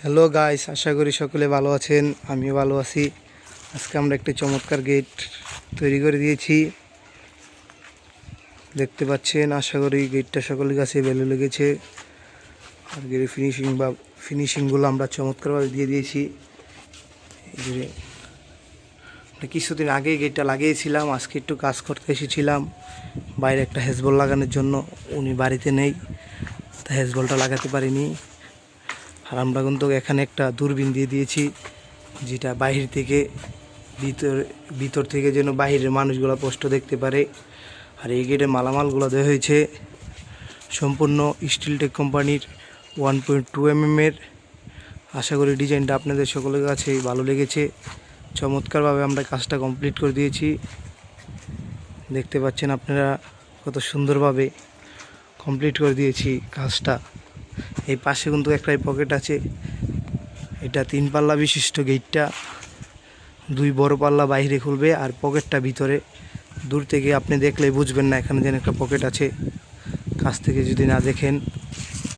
Hello guys, আশা করি সকলে ভালো আছেন। আমিও ভালো আছি। আজকে আমরা একটি চমৎকার গেট তৈরি করে দিয়েছি, দেখতে পাচ্ছেন। আশা করি গেটটা সকলের কাছে ভালো লেগেছে। আর গেটের ফিনিশিংগুলো আমরা চমৎকারভাবে দিয়ে দিয়েছি। এই যে কিছুদিন আগেই গেটটা লাগিয়েছিলাম, আজকে একটু কাজ করতে এসেছিলাম বাইরে একটা হেজবল লাগানোর জন্য। উনি বাড়িতে নেই, তা হেজবলটা লাগাতে পারিনি। আর আমরা কিন্তু এখানে একটা দূরবীন দিয়ে দিয়েছি, যেটা বাহির থেকে ভিতর থেকে যেন বাহিরের মানুষগুলো স্পষ্ট দেখতে পারে। আর এই গেটে মালামালগুলো দেওয়া হয়েছে সম্পূর্ণ স্টিলটেক কোম্পানির 1.2 mm এর। আশা করি ডিজাইনটা আপনাদের সকলের কাছে ভালো লেগেছে। চমৎকারভাবে আমরা কাজটা কমপ্লিট করে দিয়েছি, দেখতে পাচ্ছেন আপনারা কত সুন্দরভাবে কমপ্লিট করে দিয়েছি কাজটা। এই পাশে কিন্তু একটাই পকেট আছে। এটা 3 পাল্লা বিশিষ্ট গেটটা, 2 বড় পাল্লা বাইরে খুলবে আর পকেটটা ভিতরে। দূর থেকে আপনি দেখলেই বুঝবেন না এখানে যেন একটা পকেট আছে, কাছ থেকে যদি না দেখেন।